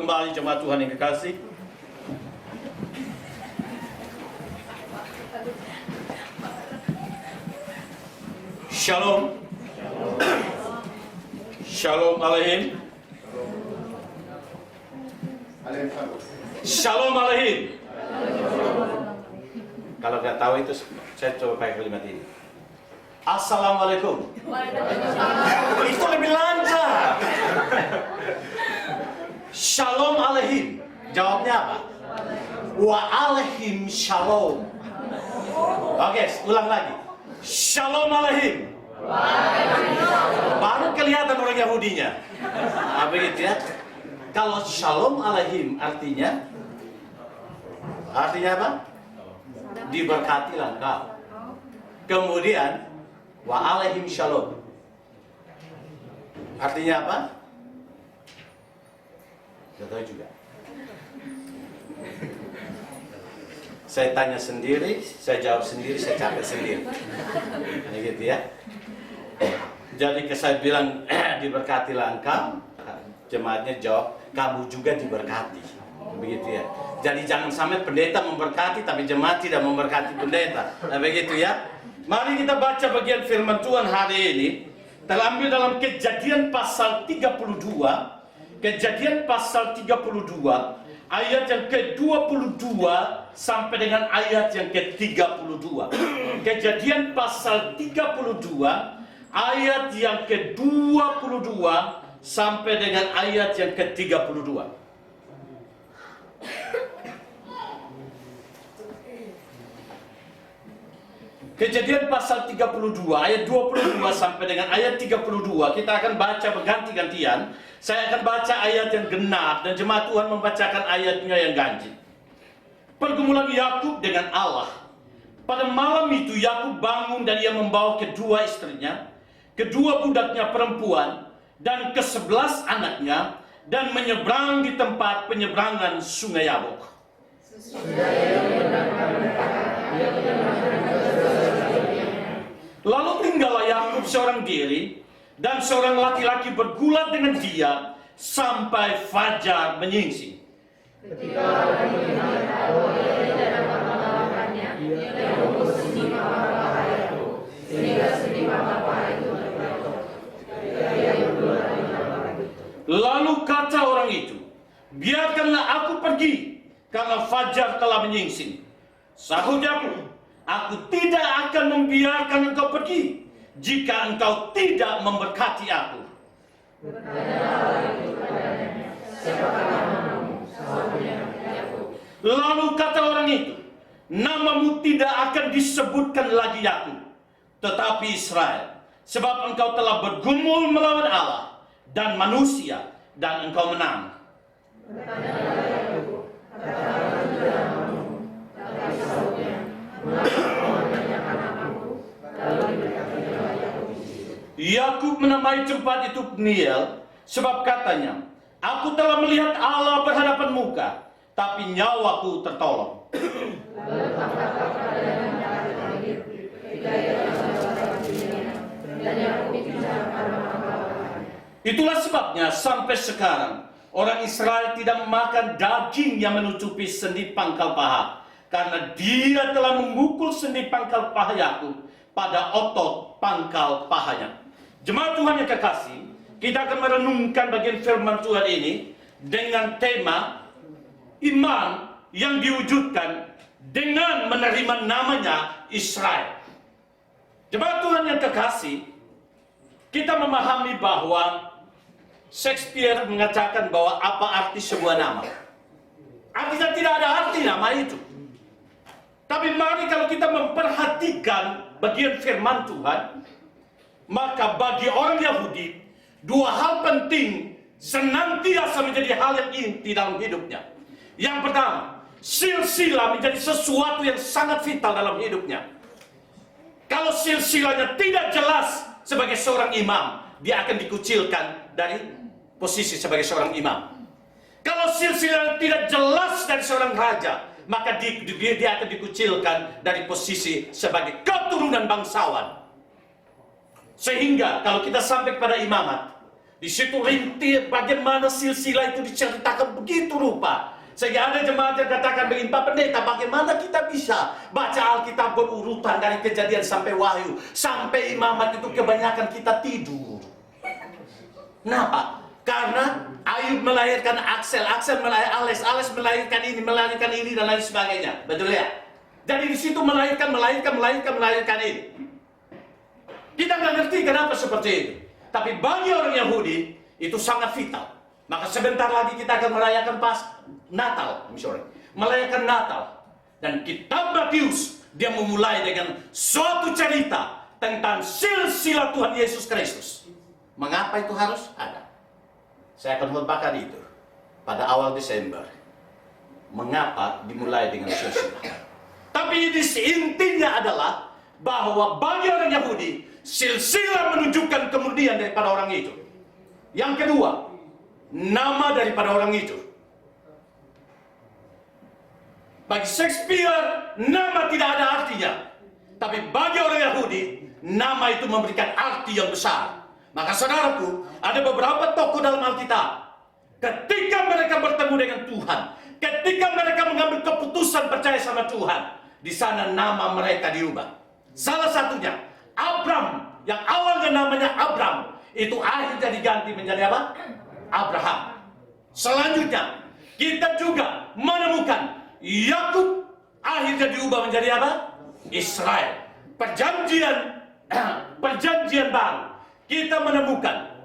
kembali jemaat Tuhan yang kekasih. Shalom. Shalom alaihim. Shalom alaihim. Kalau nggak tahu itu saya coba pakai kalimat ini. Assalamualaikum. Itu lebih lancar. Shalom alaihim. Jawabnya apa? Wa alaihim shalom. Oke, ulang lagi. Shalom alaihim. Baru kelihatan orang Yahudinya. Nah, begitu ya. Kalau shalom alaihim artinya apa? Diberkatilah engkau. Kemudian wa alaihim shalom. Artinya apa? Tidak tahu juga. Saya tanya sendiri, saya jawab sendiri, saya capek sendiri. Ini gitu ya. Jadi saya bilang diberkatilah engkau, jemaatnya jawab kamu juga diberkati. Begitu ya. Jadi jangan sampai pendeta memberkati tapi jemaat tidak memberkati pendeta. Nah, begitu ya. Mari kita baca bagian firman Tuhan hari ini. Terambil dalam Kejadian pasal 32. Kejadian pasal 32 ayat yang ke-22 sampai dengan ayat yang ke-32. Kejadian pasal 32 ayat yang ke-22 sampai dengan ayat yang ke-32. Kejadian pasal 32 ayat 22 sampai dengan ayat 32 kita akan baca berganti-gantian. Saya akan baca ayat yang genap dan jemaat Tuhan membacakan ayatnya yang ganjil. Pergumulan Yakub dengan Allah. Pada malam itu Yakub bangun dan ia membawa kedua istrinya, kedua budaknya perempuan dan ke-11 anaknya dan menyeberang di tempat penyeberangan sungai Yabok. Lalu tinggallah Yakub seorang diri dan seorang laki-laki bergulat dengan dia sampai fajar menyingsing. Ketika orang melihat bahwa ia tidak dapat mengalahkannya, ia mengukus sendi paha itu, sehingga sendi paha itu terpotong. Ia bergulat dengan orang itu. Lalu kata orang itu, biarkanlah aku pergi, karena fajar telah menyingsing. Sahut Yakub, aku tidak akan membiarkan engkau pergi jika engkau tidak memberkati aku. Lalu kata orang itu, namamu tidak akan disebutkan lagi Yakub, tetapi Israel, sebab engkau telah bergumul melawan Allah dan manusia, dan engkau menang. Yakub menamai tempat itu Peniel, sebab katanya, aku telah melihat Allah berhadapan muka, tapi nyawaku tertolong. Itulah sebabnya sampai sekarang orang Israel tidak makan daging yang menutupi sendi pangkal paha, karena dia telah memukul sendi pangkal paha Yakub pada otot pangkal pahanya. Jemaat Tuhan yang kekasih, kita akan merenungkan bagian firman Tuhan ini dengan tema iman yang diwujudkan dengan menerima namanya Israel. Jemaat Tuhan yang kekasih, kita memahami bahwa Shakespeare mengatakan bahwa apa arti sebuah nama. Artinya tidak ada arti nama itu. Tapi mari kalau kita memperhatikan bagian firman Tuhan, maka bagi orang Yahudi, dua hal penting senantiasa menjadi hal yang inti dalam hidupnya. Yang pertama, silsilah menjadi sesuatu yang sangat vital dalam hidupnya. Kalau silsilahnya tidak jelas sebagai seorang imam, dia akan dikucilkan dari posisi sebagai seorang imam. Kalau silsilah tidak jelas dari seorang raja, maka dia akan dikucilkan dari posisi sebagai keturunan bangsawan. Sehingga kalau kita sampai kepada imamat, di situ rintir bagaimana silsilah itu diceritakan begitu lupa. Sehingga ada jemaat yang katakan begini, Pak Pendeta, bagaimana kita bisa baca Alkitab berurutan dari Kejadian sampai Wahyu, sampai Imamat itu kebanyakan kita tidur. Kenapa? Karena Ayub melahirkan Aksel, Aksel melahirkan Ales, Ales melahirkan ini dan lain sebagainya. Betul ya? Jadi di situ melahirkan ini. Kita nggak ngerti kenapa seperti itu. Tapi bagi orang Yahudi itu sangat vital. Maka sebentar lagi kita akan merayakan merayakan Natal. Dan kitab Matius dia memulai dengan suatu cerita tentang silsilah Tuhan Yesus Kristus. Mengapa itu harus ada? Saya akan membakar itu pada awal Desember. Mengapa dimulai dengan silsilah? Tapi intinya adalah bahwa bagi orang Yahudi silsilah menunjukkan kemudian daripada orang itu. Yang kedua, nama daripada orang itu. Bagi Shakespeare, nama tidak ada artinya. Tapi bagi orang Yahudi, nama itu memberikan arti yang besar. Maka saudaraku, ada beberapa tokoh dalam Alkitab. Ketika mereka bertemu dengan Tuhan, ketika mereka mengambil keputusan percaya sama Tuhan, di sana nama mereka diubah. Salah satunya, Abram, yang awalnya namanya Abram, itu akhirnya diganti menjadi apa? Abraham. Selanjutnya, kita juga menemukan Yakub akhirnya diubah menjadi apa? Israel. Perjanjian baru. Kita menemukan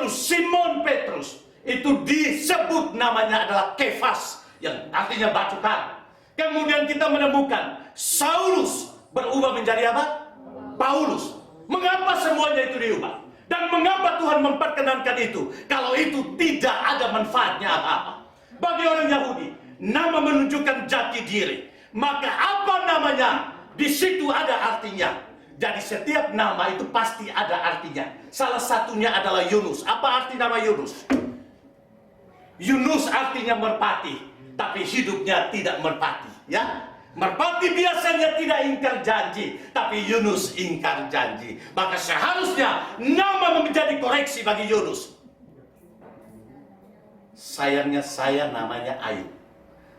Simon Petrus itu disebut namanya adalah Kefas yang artinya batu karang. Kemudian kita menemukan Saulus berubah menjadi apa? Paulus. Mengapa semuanya itu diubah? Dan mengapa Tuhan memperkenankan itu? Kalau itu tidak ada manfaatnya apa-apa. Bagi orang Yahudi, nama menunjukkan jati diri. Maka apa namanya? Di situ ada artinya. Jadi setiap nama itu pasti ada artinya. Salah satunya adalah Yunus. Apa arti nama Yunus? Yunus artinya merpati, tapi hidupnya tidak merpati. Ya, merpati biasanya tidak ingkar janji, tapi Yunus ingkar janji. Maka seharusnya nama menjadi koreksi bagi Yunus. Sayangnya saya namanya Ayub.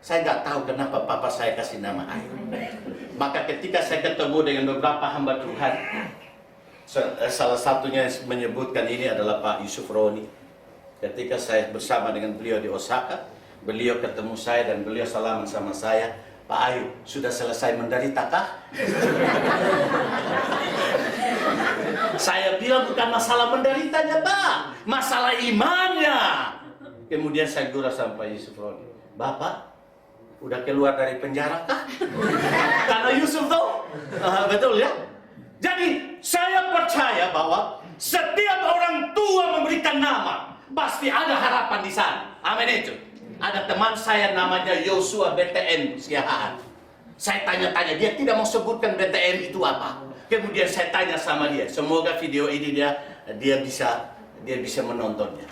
Saya nggak tahu kenapa papa saya kasih nama Ayub. Maka ketika saya ketemu dengan beberapa hamba Tuhan, salah satunya yang menyebutkan ini adalah Pak Yusuf Roni. Ketika saya bersama dengan beliau di Osaka, beliau ketemu saya dan beliau salaman sama saya. Pak Ayub, sudah selesai menderita kah? Saya bilang bukan masalah menderitanya, Pak, masalah imannya. Kemudian saya gurau sama Pak Yusuf Roni, Bapak udah keluar dari penjara kah? Karena Yusuf tuh, betul ya? Jadi saya percaya bahwa setiap orang tua memberikan nama, pasti ada harapan di sana. Amin itu. Ada teman saya namanya Yosua BTN Siahaan. Saya tanya-tanya, dia tidak mau sebutkan BTN itu apa. Kemudian saya tanya sama dia, semoga video ini dia bisa menontonnya.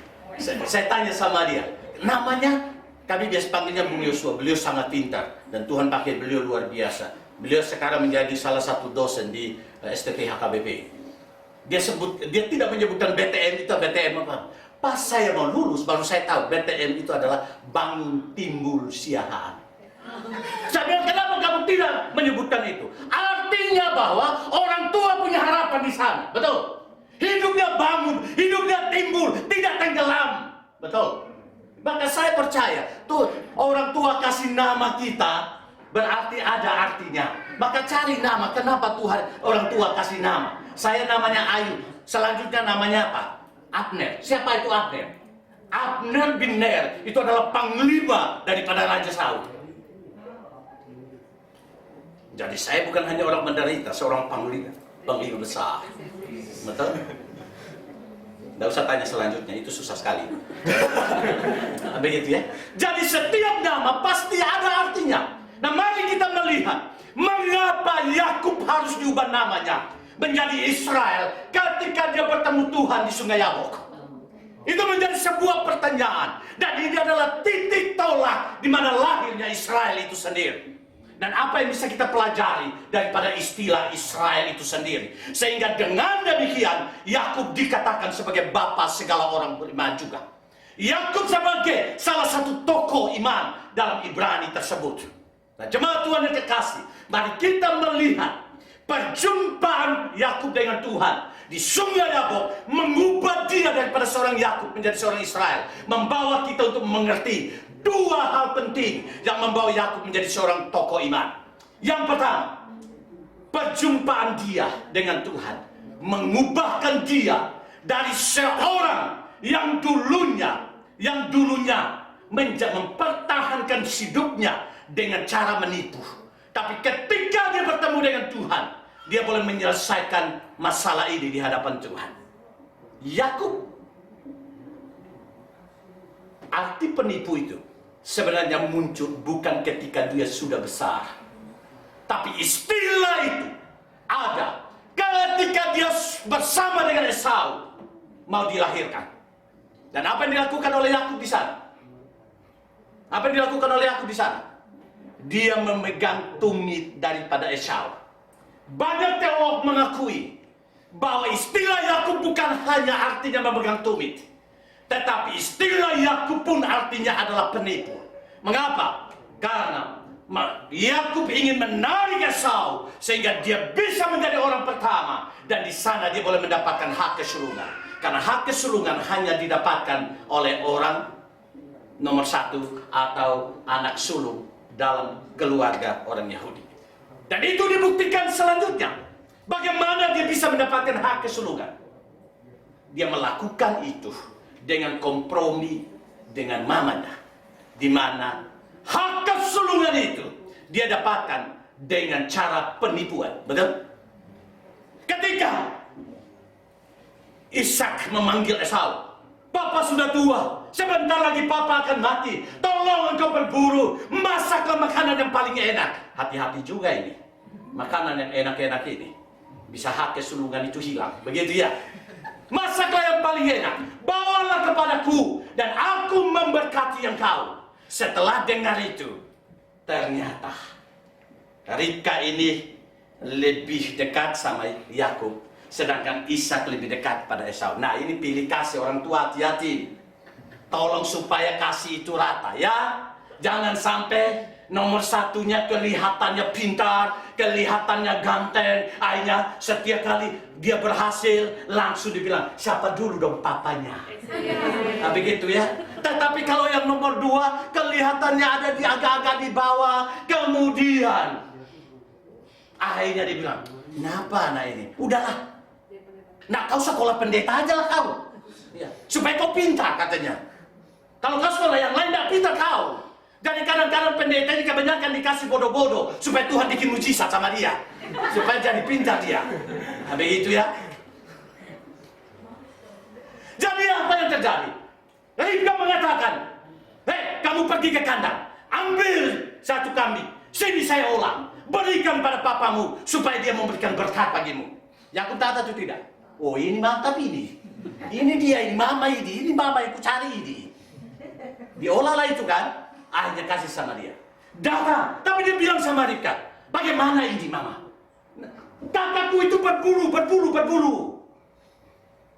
Saya tanya sama dia, namanya kami biasa panggilnya Bung Yosua. Beliau sangat pintar dan Tuhan pakai beliau luar biasa. Beliau sekarang menjadi salah satu dosen di STP HKBP. Dia tidak menyebutkan BTN itu BTN apa. Pas saya mau lulus, baru saya tahu BTN itu adalah Bangun Timbul Siahaan. Saya bilang, kenapa kamu tidak menyebutkan itu? Artinya bahwa orang tua punya harapan di sana, betul? Hidupnya bangun, hidupnya timbul, tidak tenggelam, betul? Maka saya percaya, tuh orang tua kasih nama kita, berarti ada artinya. Maka cari nama, kenapa Tuhan orang tua kasih nama? Saya namanya Ayub, selanjutnya namanya apa? Abner. Siapa itu Abner? Abner bin Ner itu adalah panglima daripada Raja Saul. Jadi saya bukan hanya orang menderita, seorang panglima besar. Betul? Tidak usah tanya selanjutnya, itu susah sekali. Begitu ya. Jadi setiap nama pasti ada artinya. Nah, mari kita melihat mengapa Yakub harus diubah namanya menjadi Israel ketika dia bertemu Tuhan di Sungai Yabok. Itu menjadi sebuah pertanyaan, dan ini adalah titik tolak di mana lahirnya Israel itu sendiri. Dan apa yang bisa kita pelajari daripada istilah Israel itu sendiri, sehingga dengan demikian Yakub dikatakan sebagai bapa segala orang beriman juga. Yakub sebagai salah satu tokoh iman dalam Ibrani tersebut. Nah, jemaat Tuhan yang kekasih, mari kita melihat perjumpaan Yakub dengan Tuhan di Sungai Yabok mengubah dia daripada seorang Yakub menjadi seorang Israel, membawa kita untuk mengerti dua hal penting yang membawa Yakub menjadi seorang tokoh iman. Yang pertama, perjumpaan dia dengan Tuhan mengubahkan dia dari seorang yang dulunya mempertahankan hidupnya dengan cara menipu. Tapi ketika dia bertemu dengan Tuhan, dia boleh menyelesaikan masalah ini di hadapan Tuhan. Yakub, arti penipu itu sebenarnya muncul bukan ketika dia sudah besar, tapi istilah itu ada ketika dia bersama dengan Esau mau dilahirkan. Dan apa yang dilakukan oleh Yakub di sana? Apa yang dilakukan oleh Yakub di sana? Dia memegang tumit daripada Esau. Banyak teolog mengakui bahwa istilah Yakub bukan hanya artinya memegang tumit, tetapi istilah Yakub pun artinya adalah penipu. Mengapa? Karena Yakub ingin menarik Esau sehingga dia bisa menjadi orang pertama, dan di sana dia boleh mendapatkan hak kesulungan. Karena hak kesulungan hanya didapatkan oleh orang nomor satu atau anak sulung dalam keluarga orang Yahudi. Dan itu dibuktikan selanjutnya. Bagaimana dia bisa mendapatkan hak kesulungan? Dia melakukan itu dengan kompromi dengan mamanya, di mana hak kesulungan itu dia dapatkan dengan cara penipuan. Betul? Ketika Ishak memanggil Esau, "Papa sudah tua, sebentar lagi Papa akan mati. Tolong engkau berburu, masaklah makanan yang paling enak." Hati-hati juga ini. Makanan yang enak-enak ini bisa hak kesulungan itu hilang. Begitu ya? Masaklah yang paling enak, bawalah kepadaku, dan aku memberkati engkau. Setelah dengar itu, ternyata Ribka ini lebih dekat sama Yakub, sedangkan Ishak lebih dekat pada Esau. Nah, ini pilih kasih orang tua, hati-hati. Tolong supaya kasih itu rata ya. Jangan sampai nomor satunya kelihatannya pintar, kelihatannya ganteng, akhirnya setiap kali dia berhasil langsung dibilang, "Siapa dulu dong papanya?" Nah, begitu ya. Tetapi kalau yang nomor dua kelihatannya ada di agak-agak di bawah, kemudian akhirnya dibilang, "Kenapa anak ini? Udahlah, nah kau sekolah pendeta aja lah kau, ya, supaya kau pintar," katanya. "Kalau kau sekolah yang lain tidak pintar kau." Jadi kadang-kadang pendeta ini kebanyakan dikasih bodoh-bodoh supaya Tuhan bikin mujizat sama dia, supaya jadi pintar dia. Nah, begitu ya. Jadi apa yang terjadi? Ribka mengatakan, "Hei, kamu pergi ke kandang, ambil satu kambing, sini saya olah, berikan pada papamu supaya dia memberikan berkat bagimu." Yakub kata itu tidak. "Oh, ini mantap ini. Ini dia, ini mama yang ku cari ini." Diolahlah itu kan. Akhirnya kasih sama dia. Datang, tapi dia bilang sama Ribka, "Bagaimana ini mama? Kakakku itu berburu.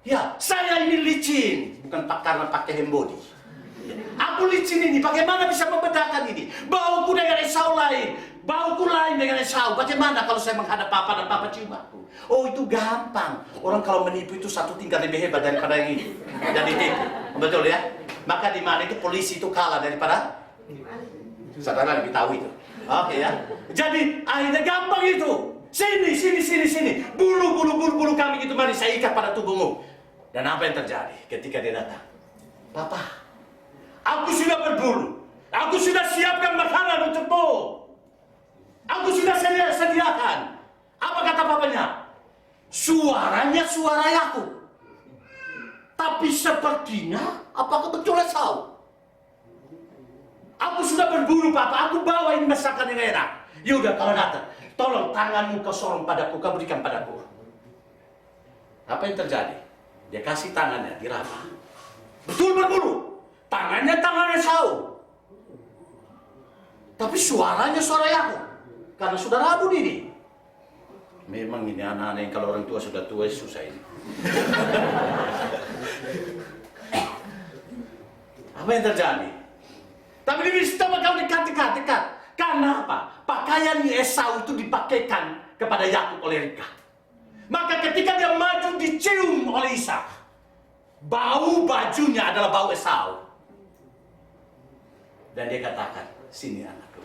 Ya, saya ini licin, bukan karena pakai hembody. Aku licin ini, bagaimana bisa membedakan ini? Bauku dengan Esau lain, bauku lain dengan Esau. Bagaimana kalau saya menghadap papa dan papa cium aku?" Oh, itu gampang. Orang kalau menipu itu satu tingkat lebih hebat daripada yang ini. Dan ditipu. Betul ya? Maka di mana itu polisi itu kalah daripada saudara lebih tahu itu. Oke ya. Jadi akhirnya gampang itu. Sini. Bulu kambing itu mari saya ikat pada tubuhmu. Dan apa yang terjadi ketika dia datang? "Papa, aku sudah berburu. Aku sudah siapkan makanan untukmu. Aku sudah sediakan." Apa kata papanya? Suaranya suara Yakub. Tapi sepertinya apakah betul Esau? "Aku sudah berburu papa, aku bawa ini masakan yang enak." Ya udah, kalau datang, "Tolong tanganmu kau sorong padaku, kau berikan padaku." Apa yang terjadi? Dia kasih tangannya, diraba. Betul berburu. Tangannya tangan Esau. Tapi suaranya suara Yakub. Karena sudah rabu ini. Memang ini anak-anak yang kalau orang tua sudah tua susah ini. Apa yang terjadi? Tapi dia bisa bakal dekat. Karena apa? Pakaian Esau itu dipakaikan kepada Yakub oleh Ribka. Maka ketika dia maju dicium oleh Ishak, bau bajunya adalah bau Esau. Dan dia katakan, sini anakku,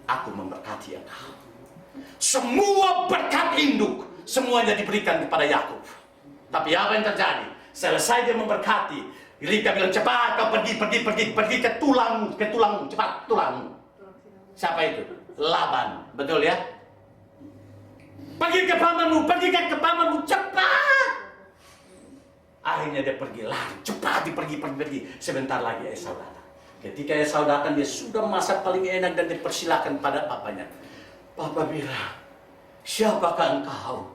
aku memberkati engkau. Semua berkat induk, semuanya diberikan kepada Yakub. Tapi apa yang terjadi? Selesai dia memberkati, Ribka bilang, cepat kau pergi ke tulangmu, cepat tulangmu. Siapa itu? Laban, betul ya? Pergi ke pamanmu, cepat. Akhirnya dia pergi, lari, cepat pergi. Sebentar lagi Esau datang. Ketika Esau datang, dia sudah masak paling enak dan dipersilakan pada papanya. Papa bilang, siapakah engkau?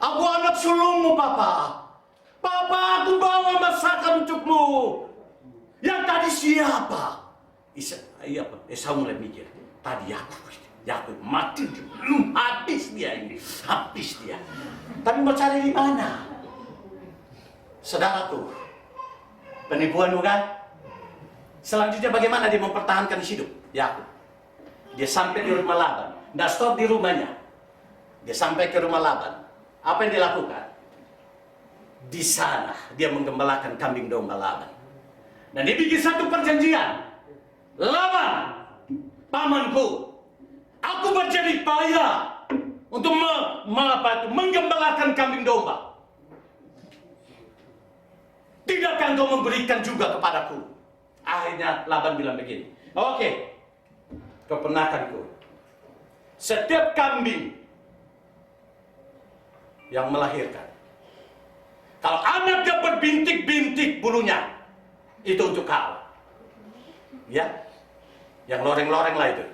Aku anak sulungmu, Papa. Papa, aku bawa masakan untukmu. Yang tadi siapa? Esau mulai mikir. Tadi Yakub mati. Habis dia. Tapi mau cari di mana? Saudaraku, penipuan bukan? Selanjutnya bagaimana dia mempertahankan hidup Yakub? Dia sampai di rumah Laban. Nggak stop di rumahnya. Dia sampai ke rumah Laban. Apa yang dia lakukan? Di sana dia menggembalakan kambing domba Laban. Dan dia bikin satu perjanjian. Laban, pamanku, aku berjerih payah untuk menggembalakan kambing domba. Tidakkah engkau memberikan juga kepadaku? Akhirnya Laban bilang begini, oke, keponakanku, setiap kambing yang melahirkan, kalau anaknya berbintik-bintik bulunya, itu untuk kau. Ya, yang loreng-loreng lah itu.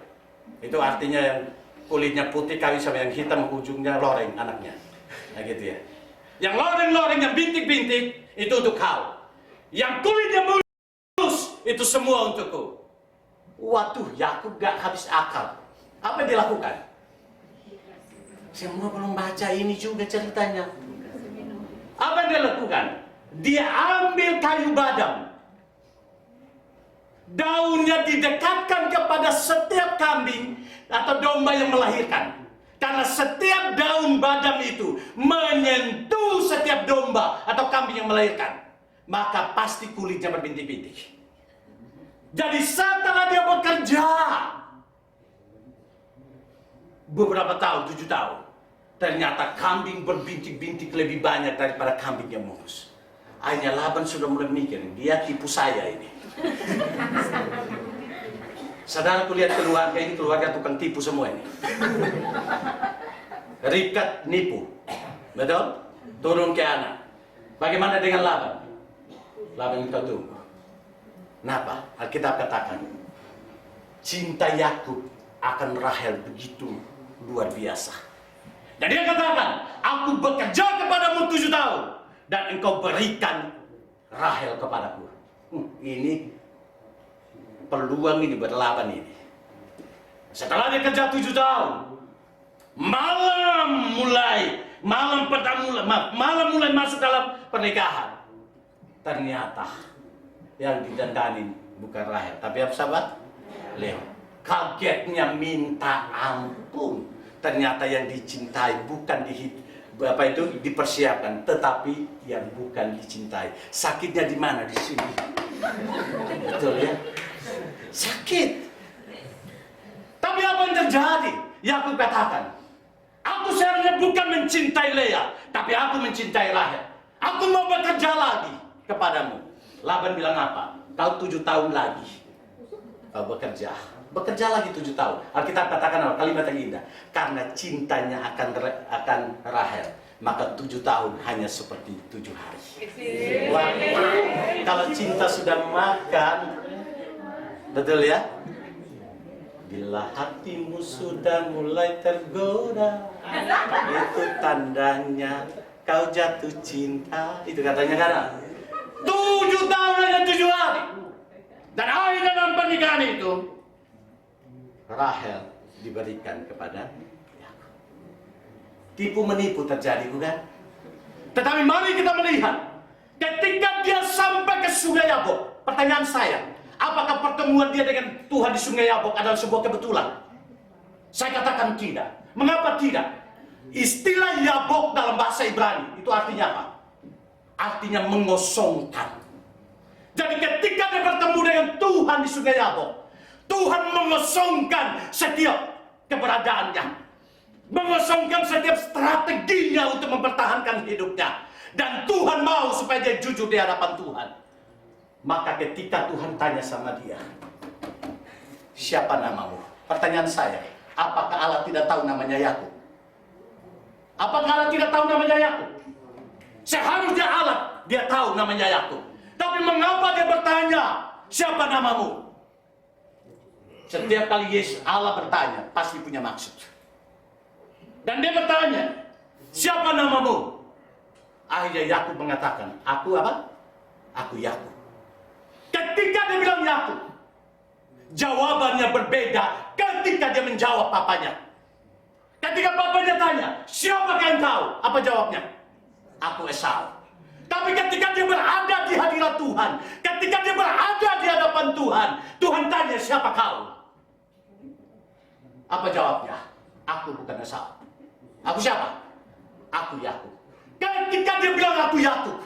Itu artinya yang kulitnya putih kawin sama yang hitam ujungnya loreng anaknya. Nah gitu ya. Yang loreng-loreng yang bintik-bintik itu untuk kau. Yang kulitnya mulus itu semua untukku. Waduh, Yakub gak habis akal. Apa yang dilakukan? Semua belum baca ini juga ceritanya. Apa yang dia lakukan? Dia ambil kayu badam. Daunnya didekatkan kepada setiap kambing atau domba yang melahirkan. Karena setiap daun badam itu menyentuh setiap domba atau kambing yang melahirkan. Maka pasti kulitnya berbintik-bintik. Jadi setelah dia bekerja beberapa tahun, 7 tahun, ternyata kambing berbintik-bintik lebih banyak daripada kambing yang mulus. Akhirnya Laban sudah mulai mikir, dia tipu saya ini. Saudara, lihat keluarga ini, keluarga tukang tipu semua ini. Ribka nipu, betul? Turun ke anak. Bagaimana dengan Laban? Laban kita tunggu. Kenapa? Alkitab katakan, cinta Yakub akan Rahel begitu luar biasa. Dan dia katakan, aku bekerja kepadamu 7 tahun. Dan engkau berikan Rahel kepadaku. Ini peluang ini buat Laban ini. Setelah dia kerja 7 tahun, malam mulai masuk dalam pernikahan. Ternyata yang didandanin bukan Rahel, tapi apa sahabat? Leo. Kagetnya minta ampun. Ternyata yang dicintai bukan dipersiapkan, tetapi yang bukan dicintai. Sakitnya di mana? Di sini. Betul ya? Sakit. Tapi apa yang terjadi? Yakub katakan, aku sebenarnya bukan mencintai Lea, tapi aku mencintai Rahel. Aku mau bekerja lagi kepadamu. Laban bilang apa? Kau 7 tahun lagi kau bekerja. Bekerja lagi 7 tahun. Alkitab katakan apa? Kalimat yang indah. Karena cintanya akan Rahel, maka 7 tahun hanya seperti 7 hari. Wah, kalau cinta sudah makan, betul ya? Bila hatimu sudah mulai tergoda, itu tandanya kau jatuh cinta. Itu katanya kan? 7 tahun hanya 7 hari. Dan akhirnya dalam pernikahan itu, Rahel diberikan kepada Yakub. Tipu menipu terjadi bukan? Tetapi mari kita melihat Ketika dia sampai ke Sungai Yabok, pertanyaan saya, apakah pertemuan dia dengan Tuhan di Sungai Yabok adalah sebuah kebetulan? Saya katakan tidak. Mengapa tidak? Istilah Yabok dalam bahasa Ibrani itu artinya apa? Artinya mengosongkan. Jadi ketika dia bertemu dengan Tuhan di Sungai Yabok, Tuhan mengosongkan setiap keberadaannya, mengosongkan setiap strateginya untuk mempertahankan hidupnya. Dan Tuhan mau supaya dia jujur di hadapan Tuhan. Maka ketika Tuhan tanya sama dia, siapa namamu? Pertanyaan saya, apakah Allah tidak tahu namanya Yakub? Apakah Allah tidak tahu namanya Yakub? Seharusnya Allah dia tahu namanya Yakub. Tapi mengapa dia bertanya, siapa namamu? Setiap kali Yesus Allah bertanya, pasti punya maksud. Dan dia bertanya, siapa namamu? Akhirnya Yakub mengatakan, aku apa? Aku Yakub. Ketika dia bilang Yakub, jawabannya berbeda ketika dia menjawab papanya. Ketika papanya tanya, siapakah engkau? Apa jawabnya? Aku Esau. Tapi ketika dia berada di hadirat Tuhan, ketika dia berada di hadapan Tuhan, Tuhan tanya, siapa kau? Apa jawabnya? Aku bukan Esau. Aku siapa? Aku Yakub. Ketika dia bilang aku Yakub,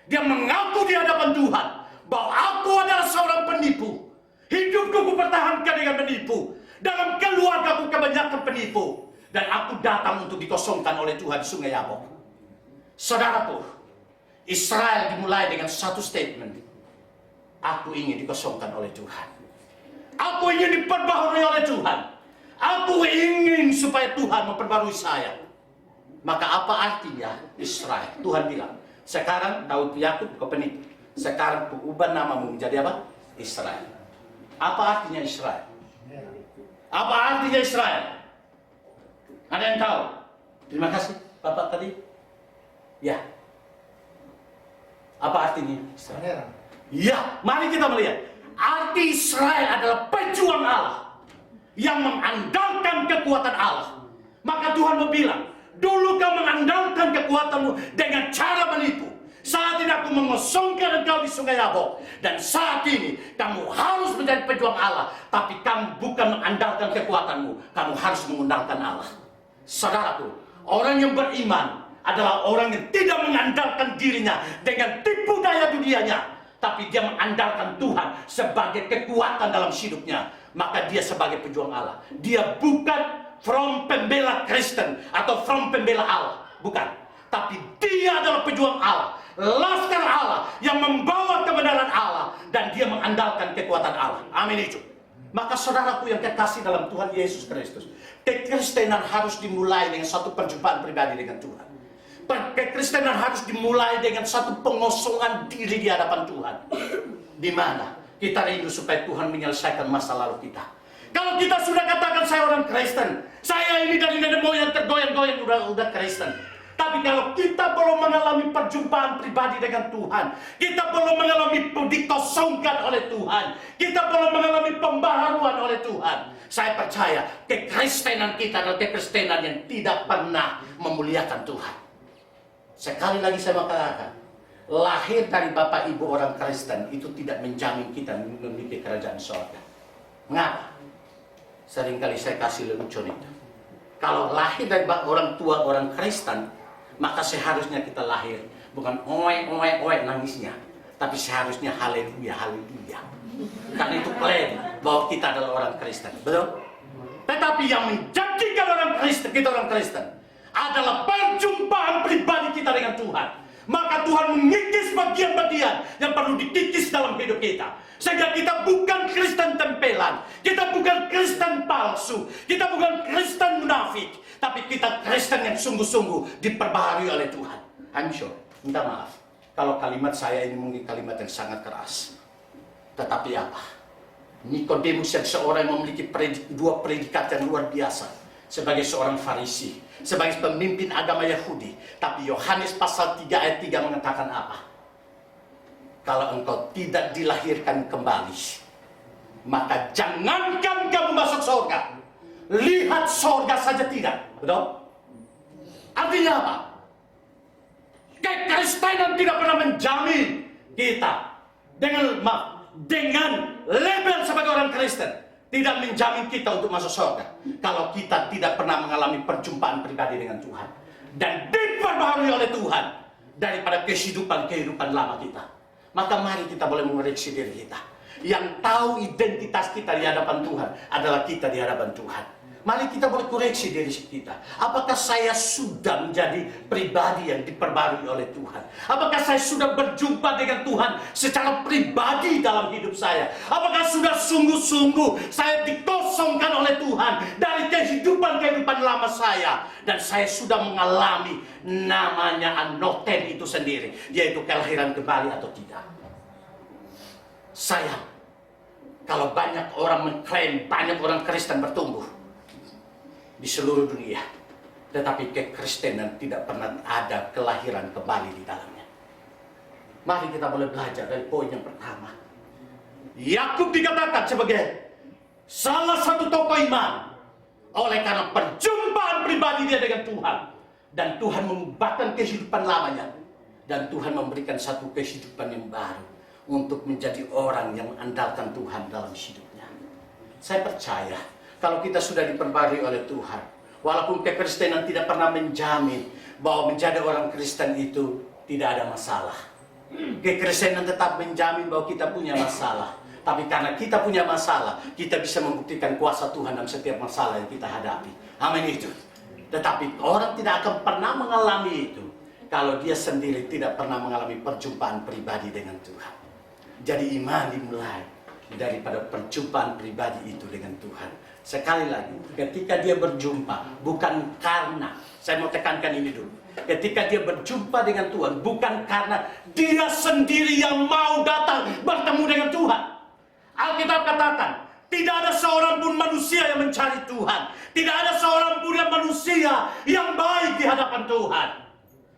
dia mengaku di hadapan Tuhan bahwa aku adalah seorang penipu. Hidupku kupertahankan dengan menipu. Dalam keluargaku kebanyakan penipu. Dan aku datang untuk dikosongkan oleh Tuhan di Sungai Yabok. Saudaraku, Israel dimulai dengan satu statement. Aku ingin dikosongkan oleh Tuhan. Aku ingin diperbaharui oleh Tuhan. Aku ingin supaya Tuhan memperbarui saya. Maka apa artinya Israel? Tuhan bilang, sekarang Daud Yakub kau penipu. Sekarang ku ubah namamu menjadi apa? Israel. Apa artinya Israel? Apa artinya Israel? Ada yang tahu? Terima kasih Bapak tadi. Ya. Apa artinya Israel? Ya, mari kita melihat. Arti Israel adalah pejuang Allah yang mengandalkan kekuatan Allah. Maka Tuhan berbilang, dulu kau mengandalkan kekuatanmu dengan cara menipu. Saat ini aku mengosongkan engkau di Sungai Yabok. Dan saat ini kamu harus menjadi pejuang Allah. Tapi kamu bukan mengandalkan kekuatanmu. Kamu harus mengandalkan Allah. Saudaraku, orang yang beriman adalah orang yang tidak mengandalkan dirinya dengan tipu daya dunianya. Tapi dia mengandalkan Tuhan sebagai kekuatan dalam hidupnya. Maka dia sebagai pejuang Allah. Dia bukan from pembela Kristen atau from pembela Allah. Bukan. Tapi dia adalah pejuang Allah. Laskar Allah yang membawa kebenaran Allah. Dan dia mengandalkan kekuatan Allah. Amin itu. Maka saudaraku yang kekasih dalam Tuhan Yesus Kristus. Kekristenan harus dimulai dengan satu perjumpaan pribadi dengan Tuhan. Kekristenan harus dimulai dengan satu pengosongan diri di hadapan Tuhan. Di mana kita rindu supaya Tuhan menyelesaikan masa lalu kita. Kalau kita sudah katakan saya orang Kristen, saya ini dari nenek moyang tergoyang-goyang udah Kristen. Tapi kalau kita belum mengalami perjumpaan pribadi dengan Tuhan, kita belum mengalami dikosongkan oleh Tuhan, kita belum mengalami pembaharuan oleh Tuhan, saya percaya kekristenan kita adalah kekristenan yang tidak pernah memuliakan Tuhan. Sekali lagi saya mengatakan, lahir dari bapak ibu orang Kristen itu tidak menjamin kita memiliki kerajaan surga. Mengapa? Seringkali saya kasih lelucon itu. Kalau lahir dari orang tua orang Kristen, maka seharusnya kita lahir bukan oe nangisnya, tapi seharusnya haleluya, haleluya. Karena itu klaim bahwa kita adalah orang Kristen, betul? Tetapi yang menjadikan orang Kristen, kita orang Kristen, adalah perjumpaan pribadi kita dengan Tuhan. Maka Tuhan mengikis bagian-bagian yang perlu dikikis dalam hidup kita. Sehingga kita bukan Kristen tempelan, kita bukan Kristen palsu, kita bukan Kristen munafik, tapi kita Kristen yang sungguh-sungguh diperbaharui oleh Tuhan. I'm sure, minta maaf kalau kalimat saya ini mungkin kalimat yang sangat keras. Tetapi apa? Nikodemus yang seorang yang memiliki dua predikat yang luar biasa. Sebagai seorang Farisi, sebagai pemimpin agama Yahudi. Tapi Yohanes pasal 3 ayat 3 mengatakan apa? Kalau engkau tidak dilahirkan kembali, maka jangankan kamu masuk surga, lihat surga saja tidak. Betul? Artinya apa? Kekristenan tidak pernah menjamin kita dengan label sebagai orang Kristen, tidak menjamin kita untuk masuk surga kalau kita tidak pernah mengalami perjumpaan pribadi dengan Tuhan dan diperbaharui oleh Tuhan daripada kehidupan lama kita. Maka mari kita boleh mengoreksi diri kita. Yang tahu identitas kita di hadapan Tuhan adalah kita di hadapan Tuhan. Mari kita boleh koreksi diri kita. Apakah saya sudah menjadi pribadi yang diperbarui oleh Tuhan? Apakah saya sudah berjumpa dengan Tuhan secara pribadi dalam hidup saya? Apakah sudah sungguh-sungguh saya dikosongkan oleh Tuhan dari kehidupan lama saya? Dan saya sudah mengalami namanya anoten itu sendiri, yaitu kelahiran kembali atau tidak. Sayang, kalau banyak orang mengklaim banyak orang Kristen bertumbuh di seluruh dunia, tetapi kekristenan tidak pernah ada kelahiran kembali di dalamnya. Mari kita boleh belajar dari poin yang pertama. Yakub dikatakan sebagai salah satu tokoh iman oleh karena perjumpaan pribadi dia dengan Tuhan, dan Tuhan mengubahkan kehidupan lamanya, dan Tuhan memberikan satu kehidupan yang baru untuk menjadi orang yang mengandalkan Tuhan dalam hidupnya. Saya percaya kalau kita sudah diperbarui oleh Tuhan, walaupun kekristenan tidak pernah menjamin bahwa menjadi orang Kristen itu tidak ada masalah. Kekristenan tetap menjamin bahwa kita punya masalah. Tapi karena kita punya masalah, kita bisa membuktikan kuasa Tuhan dalam setiap masalah yang kita hadapi. Amin itu. Tetapi orang tidak akan pernah mengalami itu kalau dia sendiri tidak pernah mengalami perjumpaan pribadi dengan Tuhan. Jadi iman dimulai daripada perjumpaan pribadi itu dengan Tuhan. Sekali lagi, ketika dia berjumpa, bukan karena, saya mau tekankan ini dulu, ketika dia berjumpa dengan Tuhan, bukan karena dia sendiri yang mau datang bertemu dengan Tuhan. Alkitab katakan, tidak ada seorang pun manusia yang mencari Tuhan. Tidak ada seorang pun manusia yang baik di hadapan Tuhan.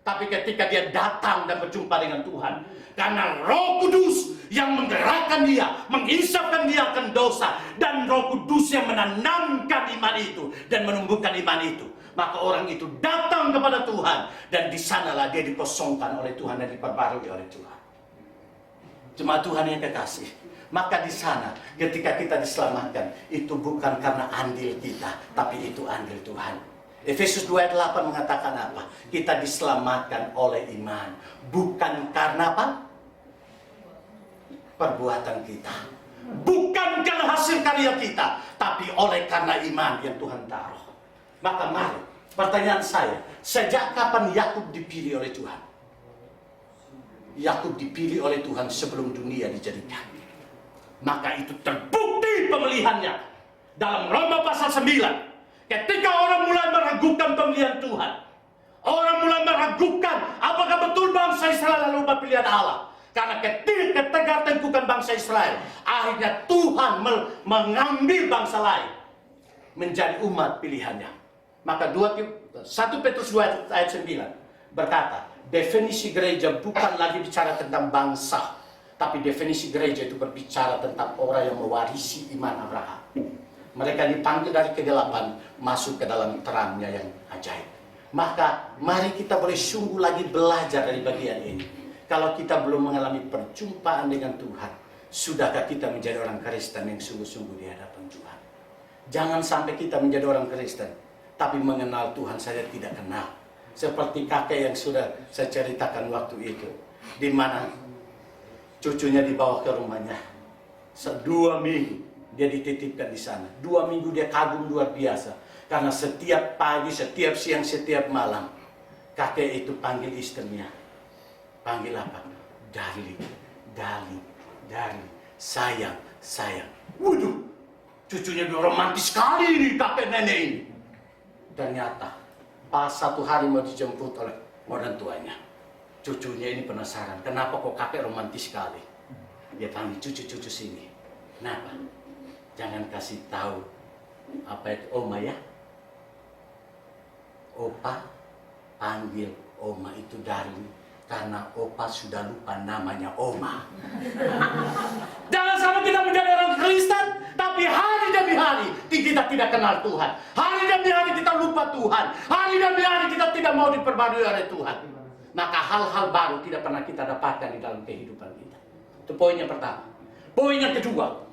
Tapi ketika dia datang dan berjumpa dengan Tuhan, karena Roh Kudus yang menggerakkan dia, menginsapkan dia akan dosa, dan Roh Kudus yang menanamkan iman itu dan menumbuhkan iman itu, maka orang itu datang kepada Tuhan, dan di sanalah dia dikosongkan oleh Tuhan dan diperbarui oleh Tuhan. Jemaat Tuhan yang kekasih, maka di sana ketika kita diselamatkan, itu bukan karena andil kita, tapi itu andil Tuhan. Efesus 2 ayat 8 mengatakan apa? Kita diselamatkan oleh iman, bukan karena apa? Perbuatan kita, bukan karena hasil karya kita, tapi oleh karena iman yang Tuhan taruh. Maka mari, pertanyaan saya, sejak kapan Yakub dipilih oleh Tuhan? Yakub dipilih oleh Tuhan sebelum dunia dijadikan. Maka itu terbukti pemilihannya dalam Roma pasal 9. Ketika orang mulai meragukan pemilihan Tuhan, orang mulai meragukan apakah betul bangsa Israel adalah pilihan Allah. Karena ketika tegak-tengkukan bangsa Israel, akhirnya Tuhan mengambil bangsa lain menjadi umat pilihannya. Maka 1 Petrus 2 ayat 9 berkata, definisi gereja bukan lagi bicara tentang bangsa, tapi definisi gereja itu berbicara tentang orang yang mewarisi iman Abraham. Mereka dipanggil dari kegelapan masuk ke dalam terangnya yang ajaib. Maka mari kita boleh sungguh lagi belajar dari bagian ini. Kalau kita belum mengalami perjumpaan dengan Tuhan, sudahkah kita menjadi orang Kristen yang sungguh-sungguh di hadapan Tuhan? Jangan sampai kita menjadi orang Kristen, tapi mengenal Tuhan saja tidak kenal. Seperti kakek yang sudah saya ceritakan waktu itu, di mana cucunya dibawa ke rumahnya. 2 minggu dia dititipkan di sana. 2 minggu dia kagum luar biasa. Karena setiap pagi, setiap siang, setiap malam, kakek itu panggil istrinya. Panggil apa? Darling, darling, darling, sayang, sayang. Waduh, cucunya romantis sekali ini kakek nenek ini. Ternyata pas satu hari mau dijemput oleh orang tuanya, cucunya ini penasaran, kenapa kok kakek romantis sekali? Dia panggil cucu-cucu sini. Kenapa? Jangan kasih tahu apa itu Oma ya. Opa panggil Oma itu darling karena Opa sudah lupa namanya Oma. Jangan sampai kita menjadi orang Kristen, tapi hari demi hari kita tidak kenal Tuhan. Hari demi hari kita lupa Tuhan. Hari demi hari kita tidak mau diperbarui oleh Tuhan. maka hal-hal baru tidak pernah kita dapatkan di dalam kehidupan kita. Itu poin yang pertama. Poin yang kedua,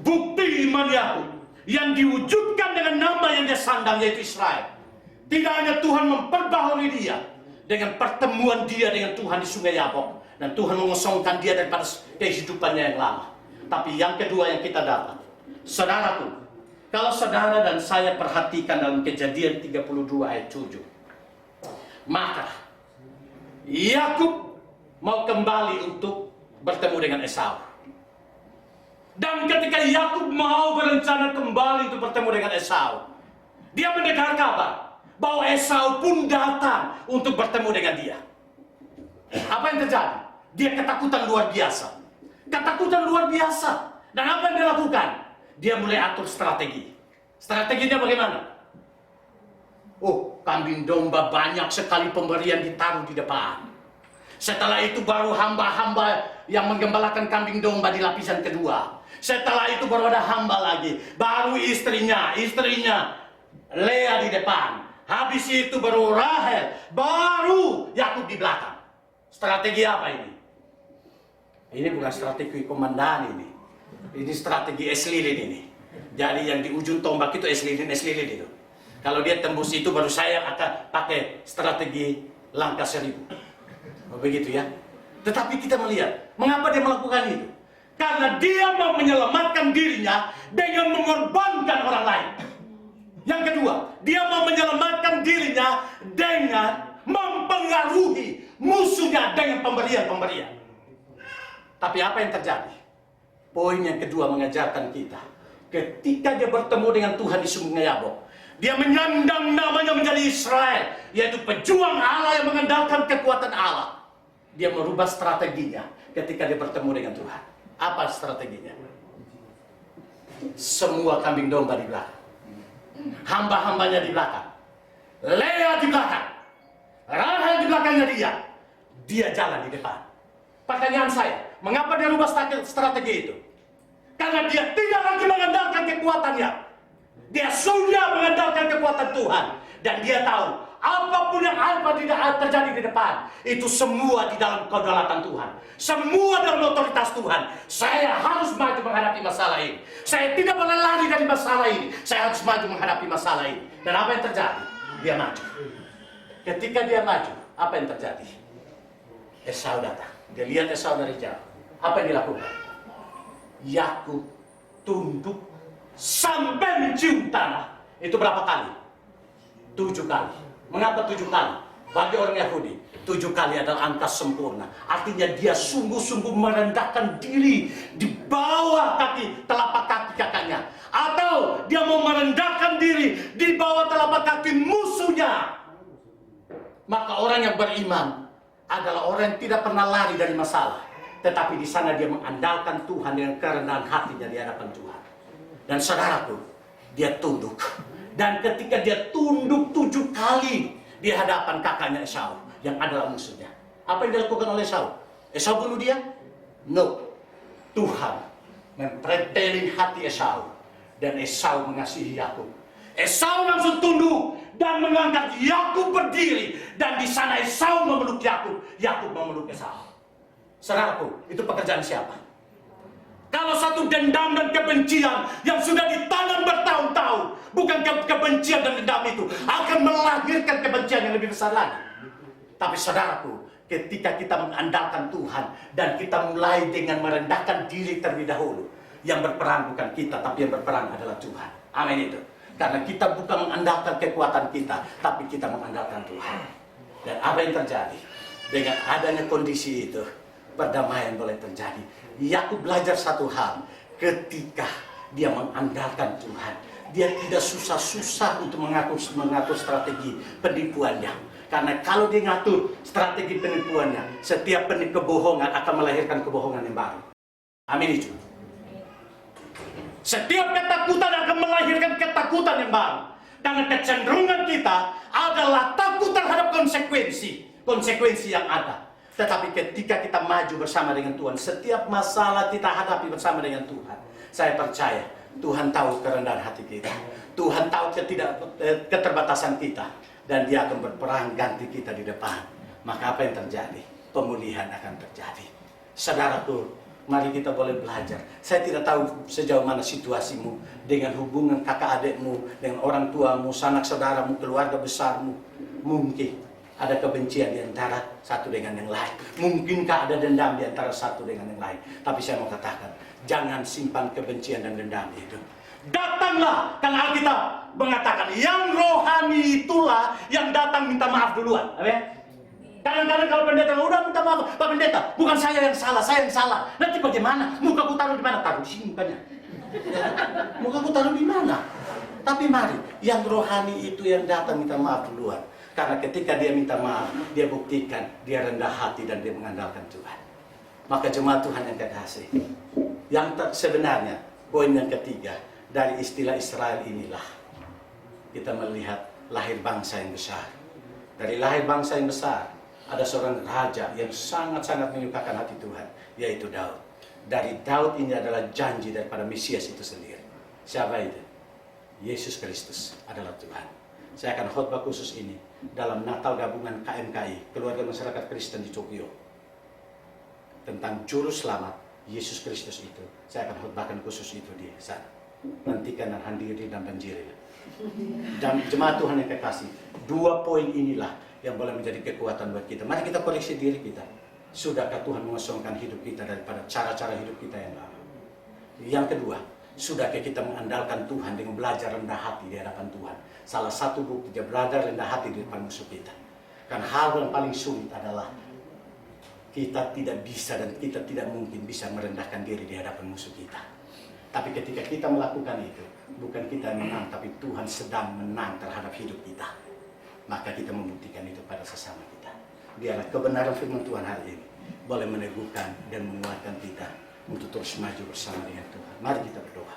bukti iman Yakub yang diwujudkan dengan nama yang dia sandang, yaitu Israel. Tidak hanya Tuhan memperbaharui dia dengan pertemuan dia dengan Tuhan di Sungai Yabok, dan Tuhan mengosongkan dia daripada kehidupannya yang lama. Tapi yang kedua yang kita dapat, saudaraku, kalau saudara dan saya perhatikan dalam Kejadian 32 ayat 7, maka Yakub mau kembali untuk bertemu dengan Esau. Dan ketika Yakub mau berencana kembali untuk bertemu dengan Esau, dia mendengar kabar bahwa Esau pun datang untuk bertemu dengan dia. Apa yang terjadi? Dia ketakutan luar biasa. Ketakutan luar biasa. Dan apa yang dia lakukan? Dia mulai atur strategi. Strateginya bagaimana? Oh, kambing domba banyak sekali pemberian ditaruh di depan. Setelah itu baru hamba-hamba yang menggembalakan kambing domba di lapisan kedua. Setelah itu baru ada hamba lagi. Baru istrinya Lea di depan. Habis itu baru Rahel. Baru Yakub di belakang. Strategi apa ini? Ini bukan strategi komandan ini. Ini strategi es lilin ini. Jadi yang di ujung tombak itu es lilin itu. Kalau dia tembus itu baru saya akan pakai strategi langkah 1000. Oh, begitu ya. Tetapi kita melihat, mengapa dia melakukan itu? Karena dia mau menyelamatkan dirinya dengan mengorbankan orang lain. Yang kedua, dia mau menyelamatkan dirinya dengan mempengaruhi musuhnya dengan pemberian-pemberian. Tapi apa yang terjadi? Poin yang kedua mengajarkan kita, ketika dia bertemu dengan Tuhan di Sungai Yabok, dia menyandang namanya menjadi Israel, yaitu pejuang Allah yang mengandalkan kekuatan Allah. Dia merubah strateginya ketika dia bertemu dengan Tuhan. Apa strateginya? Semua kambing domba di belakang, hamba-hambanya di belakang, Lea di belakang, Rahel di belakangnya dia jalan di depan. Pertanyaan saya, mengapa dia rubah strategi itu? Karena dia tidak lagi mengandalkan kekuatannya. Dia sudah mengandalkan kekuatan Tuhan. Dan dia tahu, apapun yang tidak terjadi di depan, itu semua di dalam kedaulatan Tuhan. Semua dalam otoritas Tuhan. Saya harus maju menghadapi masalah ini. Saya tidak boleh lari dari masalah ini. Saya harus maju menghadapi masalah ini. Dan apa yang terjadi? Dia maju. Ketika dia maju, apa yang terjadi? Esau datang. Dia lihat Esau dari jauh. Apa yang dilakukan? Yakub tunduk sampai mencium tanah. Itu berapa kali? 7 kali. Mengapa 7 kali? Bagi orang Yahudi, 7 kali adalah angka sempurna. Artinya dia sungguh-sungguh merendahkan diri di bawah telapak kaki kakaknya. Atau dia mau merendahkan diri di bawah telapak kaki musuhnya. Maka orang yang beriman adalah orang yang tidak pernah lari dari masalah. Tetapi di sana dia mengandalkan Tuhan dengan kerendahan hatinya di hadapan Tuhan. Dan saudaraku, dia tunduk. Dan ketika dia tunduk 7 kali di hadapan kakaknya Esau, yang adalah musuhnya, apa yang dilakukan oleh Esau? Esau bunuh dia? No. Tuhan mempretelin hati Esau. Dan Esau mengasihi Yakub. Esau langsung tunduk dan mengangkat Yakub berdiri, dan di sana Esau memeluk Yakub, Yakub memeluk Esau. Saudaraku, itu pekerjaan siapa? Kalau satu dendam dan kebencian yang sudah ditanam bertahun-tahun, bukan kebencian dan dendam itu akan melahirkan kebencian yang lebih besar lagi. Tapi saudaraku, ketika kita mengandalkan Tuhan dan kita mulai dengan merendahkan diri terlebih dahulu, yang berperang bukan kita, tapi yang berperang adalah Tuhan. Amin itu. Karena kita bukan mengandalkan kekuatan kita, tapi kita mengandalkan Tuhan. Dan apa yang terjadi? Dengan adanya kondisi itu, perdamaian boleh terjadi. Yakub belajar satu hal, ketika dia mengandalkan Tuhan, dia tidak susah-susah untuk mengatur strategi penipuannya. Karena kalau dia ngatur strategi penipuannya, setiap kebohongan akan melahirkan kebohongan yang baru. Amin itu. Setiap ketakutan akan melahirkan ketakutan yang baru. Karena kecenderungan kita adalah takut terhadap konsekuensi yang ada. Tetapi ketika kita maju bersama dengan Tuhan, setiap masalah kita hadapi bersama dengan Tuhan, saya percaya Tuhan tahu kerendahan hati kita. Tuhan tahu keterbatasan kita. Dan Dia akan berperang ganti kita di depan. maka apa yang terjadi? Pemulihan akan terjadi. Saudaraku, mari kita boleh belajar. Saya tidak tahu sejauh mana situasimu dengan hubungan kakak adikmu, dengan orang tuamu, sanak saudaramu, keluarga besarmu. Mungkin ada kebencian di antara satu dengan yang lain. Mungkinkah ada dendam di antara satu dengan yang lain. Tapi saya mau katakan, jangan simpan kebencian dan dendam itu. Datanglah, karena Alkitab mengatakan yang rohani itulah yang datang minta maaf duluan. Amin. Kadang-kadang kalau pendeta udah minta maaf, Pak Pendeta, bukan saya yang salah, saya yang salah. Nanti bagaimana? Mukaku taruh di mana? Taruh di sini mukanya. Mukaku taruh di mana? Tapi mari, yang rohani itu yang datang minta maaf duluan. Karena ketika dia minta maaf, dia buktikan dia rendah hati dan dia mengandalkan Tuhan. Maka jemaat Tuhan yang kekasih, yang sebenarnya poin yang ketiga dari istilah Israel inilah kita melihat lahir bangsa yang besar. Dari lahir bangsa yang besar ada seorang raja yang sangat-sangat menyukakan hati Tuhan, yaitu Daud. Dari Daud ini adalah janji daripada Mesias itu sendiri. Siapa itu? Yesus Kristus adalah Tuhan. Saya akan khotbah khusus ini dalam Natal gabungan KMKI, Keluarga Masyarakat Kristen di Tokyo, tentang juru selamat Yesus Kristus itu. Saya akan khotbahkan khusus itu di sana. Nantikan dan hadiri dan banjiri. Dan jemaat Tuhan yang kekasih, dua poin inilah yang boleh menjadi kekuatan buat kita. Mari kita koreksi diri kita. Sudahkah Tuhan mengosongkan hidup kita daripada cara-cara hidup kita yang lama? Yang kedua, sudahkah kita mengandalkan Tuhan dengan belajar rendah hati di hadapan Tuhan? Salah satu bukti dia belajar rendah hati di depan musuh kita. Karena hal yang paling sulit adalah kita tidak bisa dan kita tidak mungkin bisa merendahkan diri di hadapan musuh kita. Tapi ketika kita melakukan itu, bukan kita yang menang, tapi Tuhan sedang menang terhadap hidup kita. Maka kita membuktikan itu pada sesama kita. Biarlah kebenaran firman Tuhan hari ini boleh meneguhkan dan menguatkan kita untuk terus maju bersama dengan Tuhan. Mari kita berdoa.